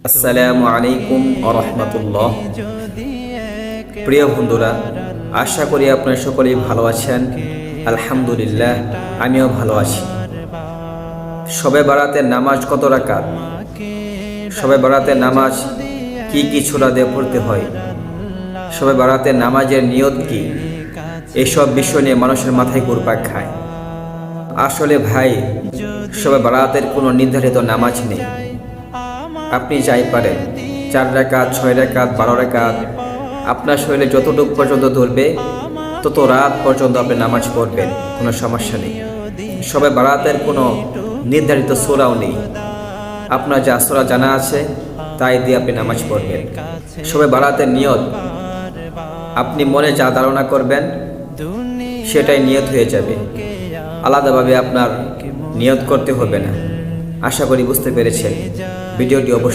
আসসালামু আলাইকুম ওয়া রাহমাতুল্লাহ। প্রিয় বন্ধুরা, আশা করি আপনারা সকলেই ভালো আছেন। আলহামদুলিল্লাহ, আমিও ভালো আছি। শবে বারাতের নামাজ কত রাকাত? শবে বারাতের নামাজ কি কি সূরা দিয়ে পড়তে হয়? শবে বারাতের নামাজের নিয়ত কি? এসব বিষয় নিয়ে মানুষের মাথায় ঘুরপাক খায়। আসলে ভাই, শবে বারাতের কোনো নির্ধারিত নামাজ নেই। আপনি যাই পারেন, 4 রাকাত, 6 রাকাত, 12 রাকাত, আপনার শরীরে যতটুকু পর্যন্ত ধরবে তত রাত পর্যন্ত আপনি নামাজ পড়বেন, কোনো সমস্যা নেই। শবে বারাতের কোনো নির্ধারিত সূরাও নেই। আপনার যা সূরা জানা আছে তাই দিয়ে আপনি নামাজ পড়বেন। শবে বারাতের নিয়ত, আপনি মনে যা ধারণা করবেন সেটাই নিয়ত হয়ে যাবে। আলাদাভাবে আপনার নিয়ত করতে হবে না। আশা করি বুঝতে পেরেছেন। ভিডিওটি অবশ্যই